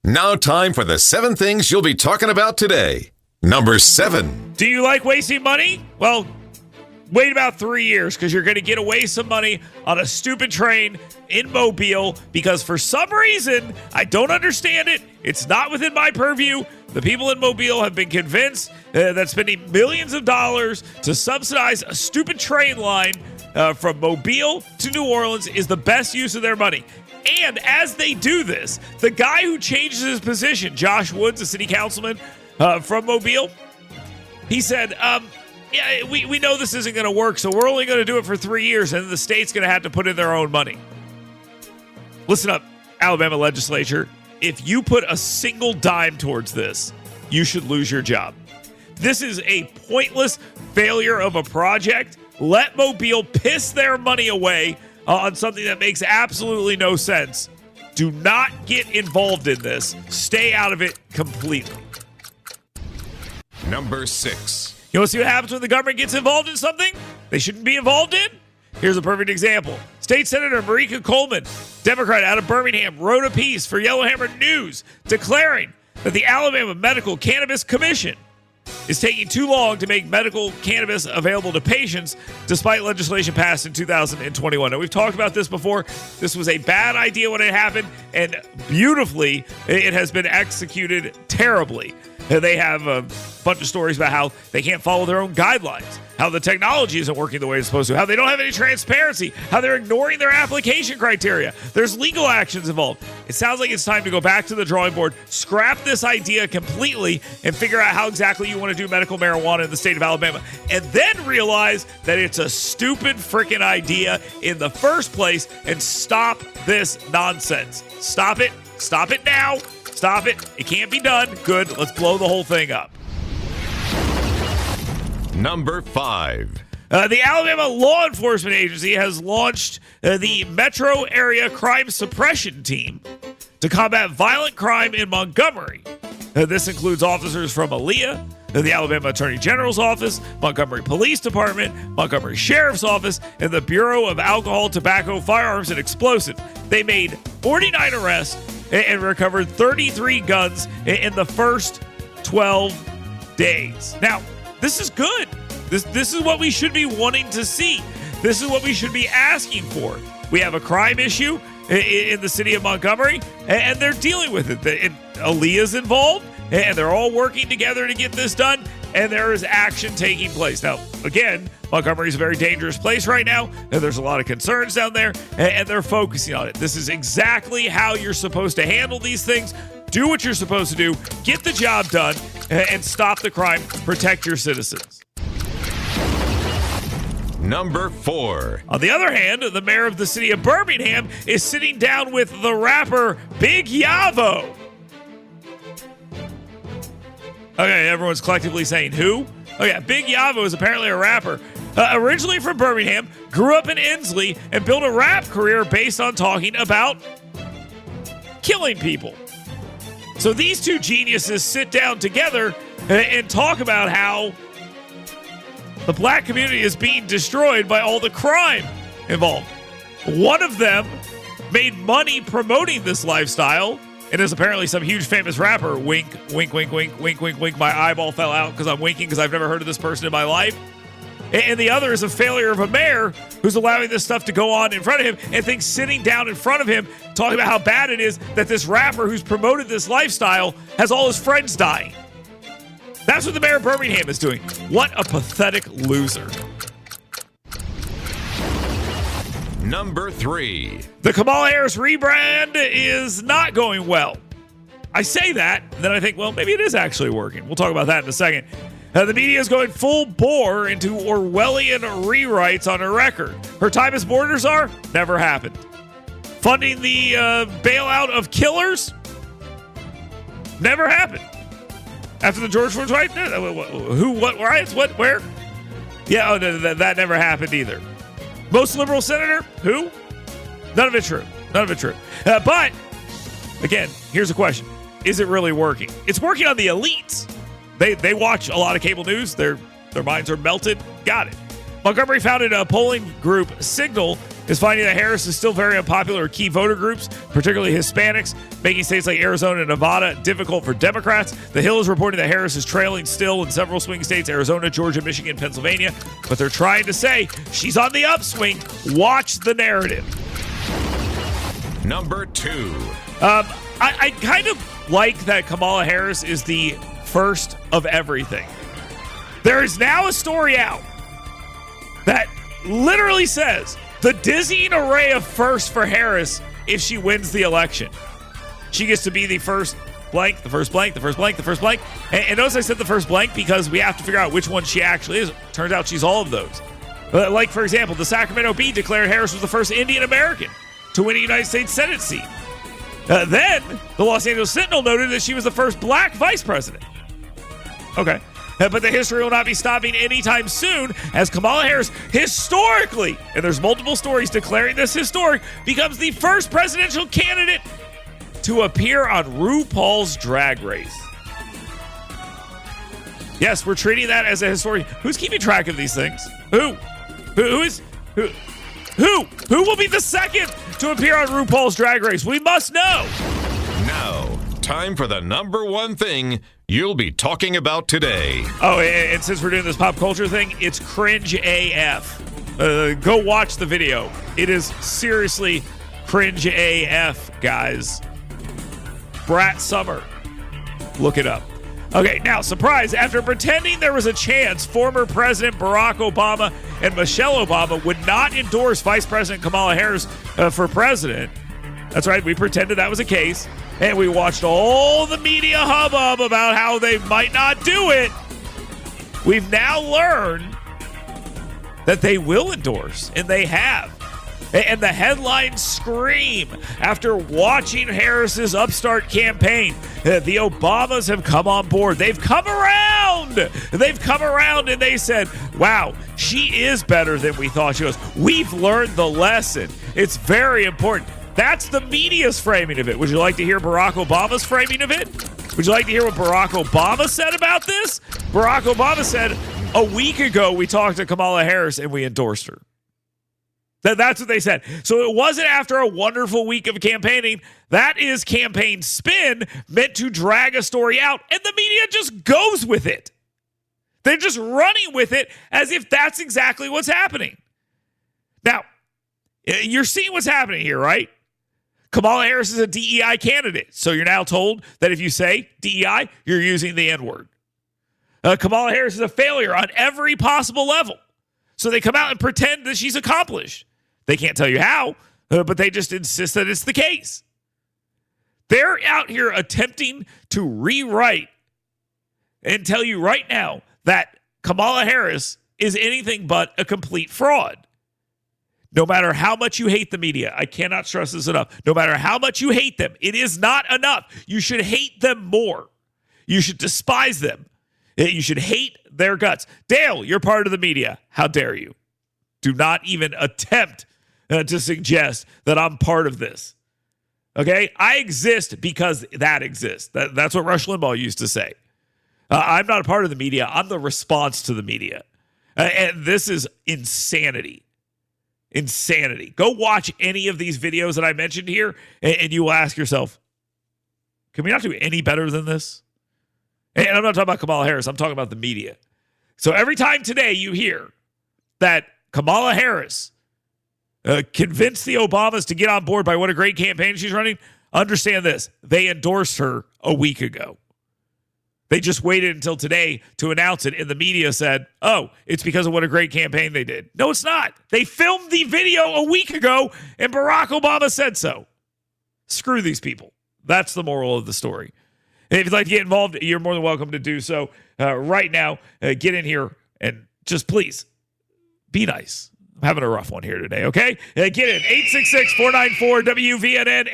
Now time for the 7 things you'll be talking about today. Number 7. Do you like wasting money? Well, wait about 3 years because you're going to get away some money on a stupid train in Mobile because for some reason, I don't understand it. It's not within my purview. The people in Mobile have been convinced that spending millions of dollars to subsidize a stupid train line from Mobile to New Orleans is the best use of their money. And as they do this, the guy who changes his position, Josh Woods, a city councilman from Mobile, he said, yeah, we know this isn't going to work, so we're only going to do it for 3 years, and the state's going to have to put in their own money. Listen up, Alabama legislature. If you put a single dime towards this, you should lose your job. This is a pointless failure of a project. Let Mobile piss their money away on something that makes absolutely no sense. Do not get involved in this. Stay out of it completely. Number 6. You want to see what happens when the government gets involved in something they shouldn't be involved in? Here's a perfect example. State Senator Marika Coleman, Democrat out of Birmingham, wrote a piece for Yellowhammer News declaring that the Alabama Medical Cannabis Commission is taking too long to make medical cannabis available to patients despite legislation passed in 2021. Now, we've talked about this before. This was a bad idea when it happened, and beautifully, it has been executed terribly. They have a bunch of stories about how they can't follow their own guidelines, how the technology isn't working the way it's supposed to, how they don't have any transparency, how they're ignoring their application criteria. There's legal actions involved. It sounds like it's time to go back to the drawing board, scrap this idea completely, and figure out how exactly you want to do medical marijuana in the state of Alabama, and then realize that it's a stupid freaking idea in the first place and stop this nonsense. Stop it. Stop it now. Stop it. It can't be done. Good. Let's blow the whole thing up. Number 5. The Alabama Law Enforcement Agency has launched the Metro Area Crime Suppression Team to combat violent crime in Montgomery. This includes officers from ALEA, the Alabama Attorney General's Office, Montgomery Police Department, Montgomery Sheriff's Office, and the Bureau of Alcohol, Tobacco, Firearms, and Explosives. They made 49 arrests and recovered 33 guns in the first 12 days. Now, this is good. This is what we should be wanting to see. This is what we should be asking for. We have a crime issue in the city of Montgomery, and they're dealing with it. ALEA's involved, and they're all working together to get this done, and there is action taking place. Now, again, Montgomery is a very dangerous place right now, and there's a lot of concerns down there, and they're focusing on it. This is exactly how you're supposed to handle these things. Do what you're supposed to do, get the job done, and stop the crime, protect your citizens. Number 4. On the other hand, the mayor of the city of Birmingham is sitting down with the rapper Big Yavo. Okay, everyone's collectively saying who? Oh yeah, Big Yavo is apparently a rapper. Originally from Birmingham, grew up in Inslee, and built a rap career based on talking about killing people. So these two geniuses sit down together and talk about how the black community is being destroyed by all the crime involved. One of them made money promoting this lifestyle and is apparently some huge famous rapper. Wink, wink, wink, wink, wink, wink, wink. My eyeball fell out because I'm winking because I've never heard of this person in my life. And the other is a failure of a mayor who's allowing this stuff to go on in front of him and thinks sitting down in front of him talking about how bad it is that this rapper who's promoted this lifestyle has all his friends dying. That's what the mayor of Birmingham is doing. What a pathetic loser. Number 3. The Kamala Harris rebrand is not going well. I say that, and then I think, well, maybe it is actually working. We'll talk about that in a second. The media is going full bore into Orwellian rewrites on her record. Her time as borders are never happened. Funding the bailout of killers never happened. After the George Floyd riot, who, what, riots, what, where? Yeah, that never happened either. Most liberal senator, who? None of it true. None of it true. But, again, here's a question. Is it really working? It's working on the elites. They watch a lot of cable news. Their minds are melted. Got it. Montgomery founded a polling group, Signal, is finding that Harris is still very unpopular with key voter groups, particularly Hispanics, making states like Arizona and Nevada difficult for Democrats. The Hill is reporting that Harris is trailing still in several swing states, Arizona, Georgia, Michigan, Pennsylvania. But they're trying to say she's on the upswing. Watch the narrative. Number 2. I kind of like that Kamala Harris is the first of everything. There is now a story out that literally says the dizzying array of firsts for Harris if she wins the election. She gets to be the first blank, the first blank, the first blank, the first blank. And notice I said the first blank because we have to figure out which one she actually is. Turns out she's all of those. Like, for example, the Sacramento Bee declared Harris was the first Indian American to win a United States Senate seat. Then, the Los Angeles Sentinel noted that she was the first black vice president. Okay. But the history will not be stopping anytime soon as Kamala Harris historically, and there's multiple stories declaring this historic, becomes the first presidential candidate to appear on RuPaul's Drag Race. Yes, we're treating that as a historic. Who's keeping track of these things? Who will be the second to appear on RuPaul's Drag Race? We must know. Now, time for the number 1 thing you'll be talking about today. Oh, and since we're doing this pop culture thing, it's cringe AF. Go watch the video. It is seriously cringe AF, guys. Brat Summer. Look it up. Okay, now, surprise. After pretending there was a chance former President Barack Obama and Michelle Obama would not endorse Vice President Kamala Harris for president. That's right, we pretended that was the case. And we watched all the media hubbub about how they might not do it. We've now learned that they will endorse, and they have. And the headlines scream after watching Harris's upstart campaign. The Obamas have come on board. They've come around. They've come around and they said, wow, she is better than we thought she was. We've learned the lesson. It's very important. That's the media's framing of it. Would you like to hear Barack Obama's framing of it? Would you like to hear what Barack Obama said about this? Barack Obama said, a week ago we talked to Kamala Harris and we endorsed her. That's what they said. So it wasn't after a wonderful week of campaigning. That is campaign spin meant to drag a story out, and the media just goes with it. They're just running with it as if that's exactly what's happening. Now, you're seeing what's happening here, right? Kamala Harris is a DEI candidate, so you're now told that if you say DEI, you're using the N-word. Kamala Harris is a failure on every possible level, so they come out and pretend that she's accomplished. They can't tell you how, but they just insist that it's the case. They're out here attempting to rewrite and tell you right now that Kamala Harris is anything but a complete fraud. No matter how much you hate the media, I cannot stress this enough. No matter how much you hate them, it is not enough. You should hate them more. You should despise them. You should hate their guts. Dale, you're part of the media. How dare you? Do not even attempt to suggest that I'm part of this. Okay? I exist because that exists. That's what Rush Limbaugh used to say. I'm not a part of the media. I'm the response to the media. And this is insanity. Insanity. Go watch any of these videos that I mentioned here, and you will ask yourself, can we not do any better than this? And I'm not talking about Kamala Harris. I'm talking about the media. So every time today you hear that Kamala Harris convinced the Obamas to get on board by what a great campaign she's running, understand this. They endorsed her a week ago. They just waited until today to announce it, and the media said, oh, it's because of what a great campaign they did. No, it's not. They filmed the video a week ago, and Barack Obama said so. Screw these people. That's the moral of the story. And if you'd like to get involved, you're more than welcome to do so right now. Get in here and just please be nice. I'm having a rough one here today, okay? Get in. 866-494-WVNN,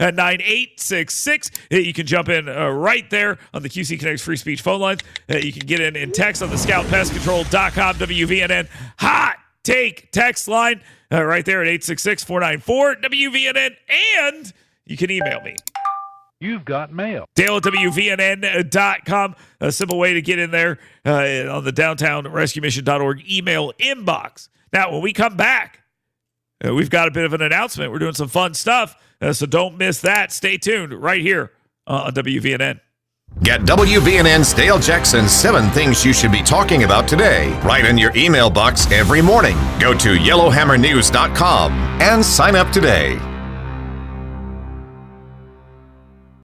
866-494-9866. You can jump in right there on the QC Connects free speech phone lines. You can get in text on the scoutpestcontrol.com WVNN hot take text line right there at 866-494-WVNN. And you can email me. You've got mail. Dale at WVNN.com. A simple way to get in there on the downtown rescuemission.org email inbox. Now, when we come back, we've got a bit of an announcement. We're doing some fun stuff, so don't miss that. Stay tuned right here on WVNN. Get WVNN's Dale Jackson's 7 Things You Should Be Talking About Today right in your email box every morning. Go to yellowhammernews.com and sign up today.